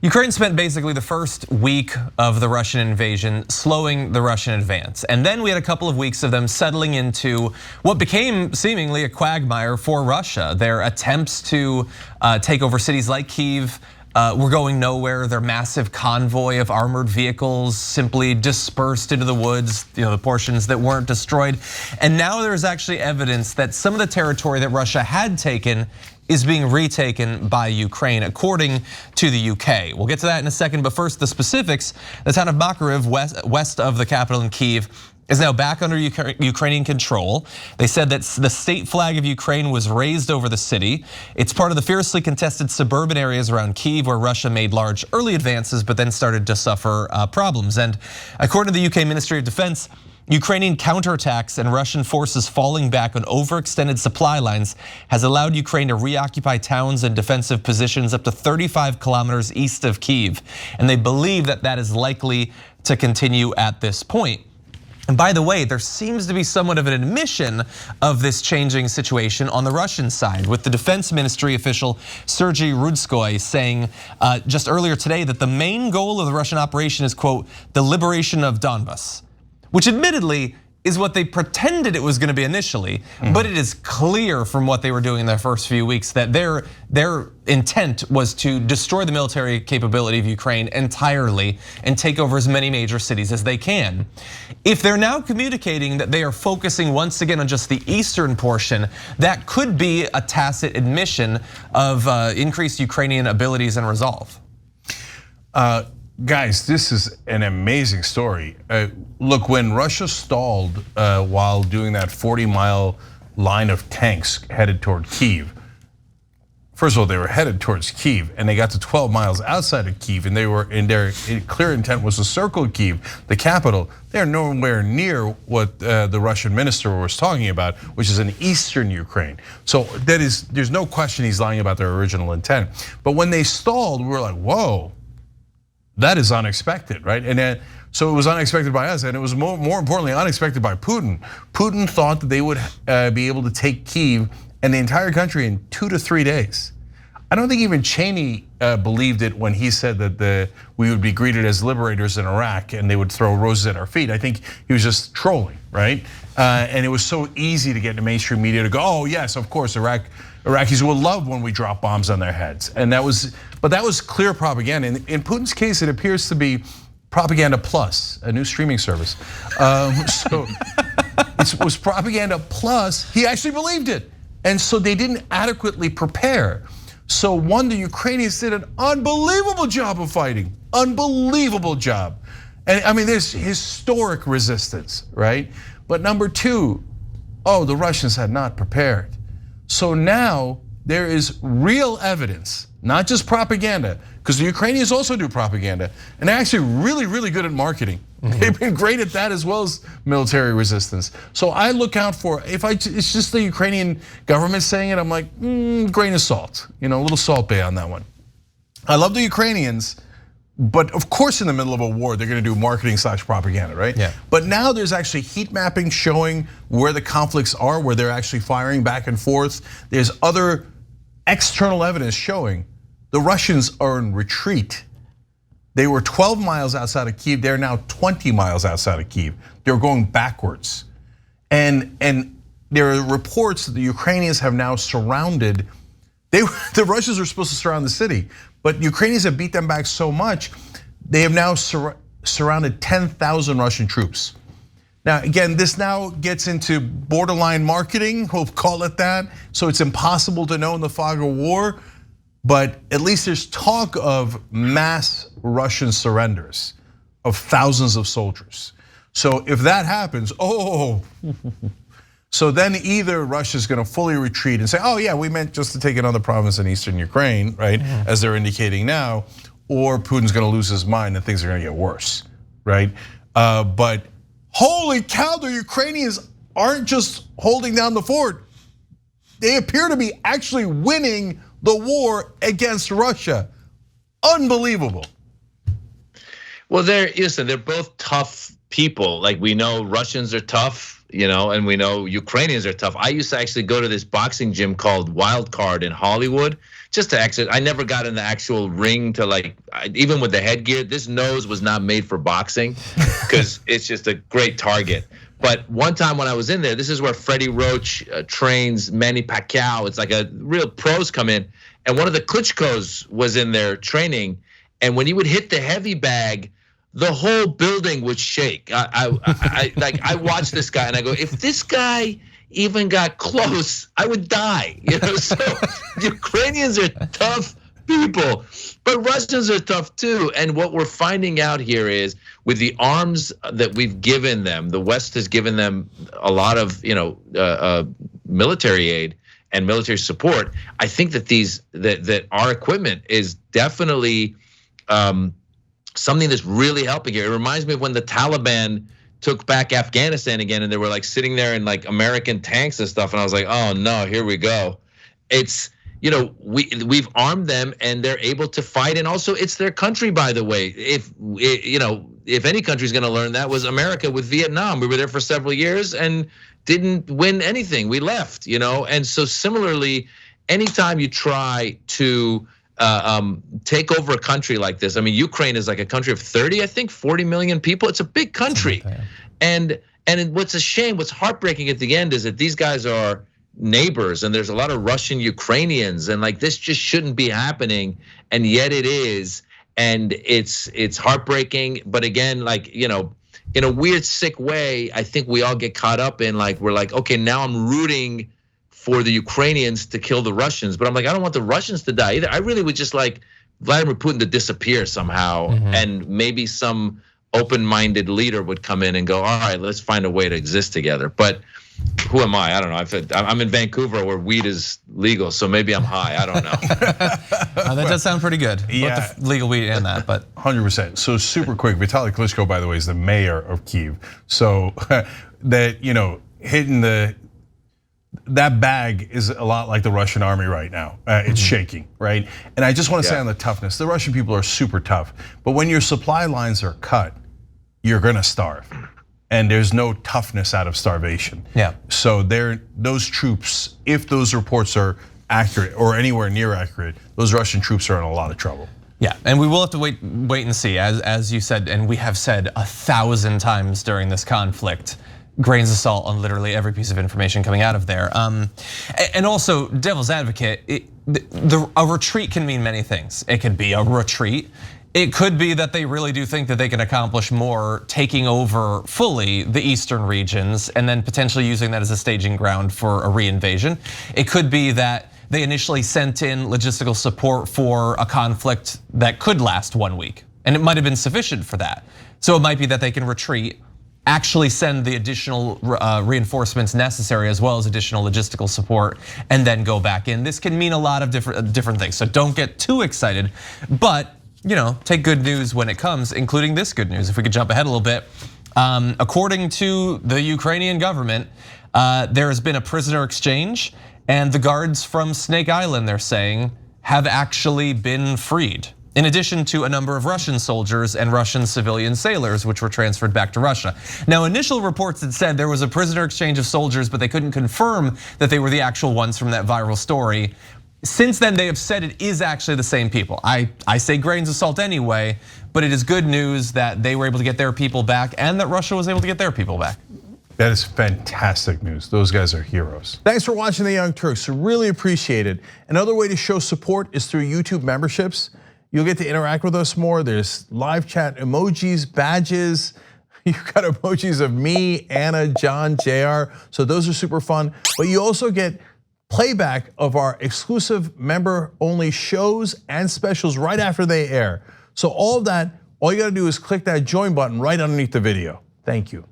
Ukraine spent basically the first week of the Russian invasion slowing the Russian advance. And then we had a couple of weeks of them settling into what became seemingly a quagmire for Russia. Their attempts to take over cities like Kyiv were going nowhere. Their massive convoy of armored vehicles simply dispersed into the woods, the portions that weren't destroyed. And now there's actually evidence that some of the territory that Russia had taken is being retaken by Ukraine, according to the UK. We'll get to that in a second, but first the specifics. The town of Makariv, west of the capital in Kyiv, is now back under Ukrainian control. They said that the state flag of Ukraine was raised over the city. It's part of the fiercely contested suburban areas around Kyiv where Russia made large early advances but then started to suffer problems. And according to the UK Ministry of Defense, Ukrainian counterattacks and Russian forces falling back on overextended supply lines has allowed Ukraine to reoccupy towns and defensive positions up to 35 kilometers east of Kyiv. And they believe that that is likely to continue at this point. And by the way, there seems to be somewhat of an admission of this changing situation on the Russian side, with the defense ministry official Sergei Rudskoy saying just earlier today that the main goal of the Russian operation is, quote, the liberation of Donbas, which admittedly is what they pretended it was going to be initially, but it is clear from what they were doing in their first few weeks that their intent was to destroy the military capability of Ukraine entirely and take over as many major cities as they can. If they're now communicating that they are focusing once again on just the eastern portion, that could be a tacit admission of increased Ukrainian abilities and resolve. Guys, this is an amazing story. Look, when Russia stalled while doing that 40-mile line of tanks headed toward Kyiv, first of all, they were headed towards Kyiv and they got to 12 miles outside of Kyiv and they were in their clear intent was to circle Kyiv, the capital. They're nowhere near what the Russian minister was talking about, which is in eastern Ukraine. So there's no question he's lying about their original intent. But when they stalled, we were like, whoa. That is unexpected, right? And then, so it was unexpected by us, and it was more importantly unexpected by Putin. Putin thought that they would be able to take Kyiv and the entire country in 2 to 3 days. I don't think even Cheney believed it when he said that we would be greeted as liberators in Iraq and they would throw roses at our feet. I think he was just trolling, right? And it was so easy to get the mainstream media to go, oh yes, of course, Iraqis will love when we drop bombs on their heads. And that was clear propaganda. In Putin's case, it appears to be Propaganda Plus, a new streaming service. So it was Propaganda Plus, he actually believed it. And so they didn't adequately prepare. So one, the Ukrainians did an unbelievable job of fighting, unbelievable job. And I mean, there's historic resistance, right? But number two, the Russians had not prepared. So now there is real evidence, not just propaganda, because the Ukrainians also do propaganda, and they're actually really, really good at marketing. They've been great at that as well as military resistance. So I look out for, it's just the Ukrainian government saying it, I'm like, grain of salt, a little Salt Bay on that one. I love the Ukrainians, but of course in the middle of a war, they're gonna do marketing / propaganda, right? Yeah. But now there's actually heat mapping showing where the conflicts are, where they're actually firing back and forth. There's other external evidence showing the Russians are in retreat. They were 12 miles outside of Kyiv, they're now 20 miles outside of Kyiv. They're going backwards. And there are reports that the Ukrainians have now surrounded, the Russians were supposed to surround the city, but Ukrainians have beat them back so much, they have now surrounded 10,000 Russian troops. Now, again, this now gets into borderline marketing, we'll call it that. So it's impossible to know in the fog of war, but at least there's talk of mass Russian surrenders of thousands of soldiers. So if that happens, so then either Russia's gonna fully retreat and say, yeah, we meant just to take another province in eastern Ukraine, right? As they're indicating now, or Putin's gonna lose his mind and things are gonna get worse, right? But holy cow, the Ukrainians aren't just holding down the fort. They appear to be actually winning the war against Russia. Unbelievable. Well, they're both tough people. Like we know Russians are tough, and we know Ukrainians are tough. I used to actually go to this boxing gym called Wild Card in Hollywood just to exit. I never got in the actual ring to even with the headgear. This nose was not made for boxing because it's just a great target. But one time when I was in there, this is where Freddie Roach trains Manny Pacquiao. It's like a real pros come in, and one of the Klitschko's was in there training. And when he would hit the heavy bag, the whole building would shake. I watched this guy and I go, if this guy even got close, I would die. So Ukrainians are tough people, but Russians are tough too. And what we're finding out here is with the arms that we've given them, the West has given them a lot of military aid and military support. I think that that our equipment is definitely something that's really helping here. It reminds me of when the Taliban took back Afghanistan again, and they were like sitting there in like American tanks and stuff, and I was like, oh no, here we go. It's we've armed them and they're able to fight, and also it's their country, by the way. If any country's going to learn, that was America with Vietnam. We were there for several years and didn't win anything. We left, and so similarly, anytime you try to take over a country like this. I mean, Ukraine is like a country of 40 million people. It's a big country. And what's a shame, what's heartbreaking at the end is that these guys are neighbors, and there's a lot of Russian Ukrainians, and like this just shouldn't be happening, and yet it is, and it's heartbreaking. But again, in a weird, sick way, I think we all get caught up in we're like, okay, now I'm rooting for the Ukrainians to kill the Russians, but I'm like, I don't want the Russians to die either. I really would just like Vladimir Putin to disappear somehow, and maybe some open-minded leader would come in and go, all right, let's find a way to exist together. But who am I? I don't know. I'm in Vancouver where weed is legal, so maybe I'm high. I don't know. That does sound pretty good. Yeah, both the legal weed and that, but 100%. So super quick, Vitaly Klitschko, by the way, is the mayor of Kyiv. So that hitting that bag is a lot like the Russian army right now. It's shaking, right? And I just want to say on the toughness, the Russian people are super tough, but when your supply lines are cut, you're gonna starve. And there's no toughness out of starvation. Yeah. So those troops, if those reports are accurate or anywhere near accurate, those Russian troops are in a lot of trouble. Yeah, and we will have to wait and see, as you said, and we have said 1,000 times during this conflict, grains of salt on literally every piece of information coming out of there. And also, devil's advocate, a retreat can mean many things. It could be a retreat. It could be that they really do think that they can accomplish more taking over fully the eastern regions and then potentially using that as a staging ground for a reinvasion. It could be that they initially sent in logistical support for a conflict that could last 1 week, and it might have been sufficient for that. So it might be that they can retreat, actually send the additional reinforcements necessary as well as additional logistical support, and then go back in. This can mean a lot of different things, so don't get too excited, but take good news when it comes, including this good news. If we could jump ahead a little bit. According to the Ukrainian government, there has been a prisoner exchange, and the guards from Snake Island, they're saying, have actually been freed, in addition to a number of Russian soldiers and Russian civilian sailors, which were transferred back to Russia. Now, initial reports had said there was a prisoner exchange of soldiers, but they couldn't confirm that they were the actual ones from that viral story. Since then, they have said it is actually the same people. I say grains of salt anyway, but it is good news that they were able to get their people back and that Russia was able to get their people back. That is fantastic news. Those guys are heroes. Thanks for watching The Young Turks. Really appreciate it. Another way to show support is through YouTube memberships. You'll get to interact with us more. There's live chat emojis, badges. You've got emojis of me, Anna, John, JR. So those are super fun. But you also get playback of our exclusive member-only shows and specials right after they air. So all of that, all you gotta do is click that join button right underneath the video. Thank you.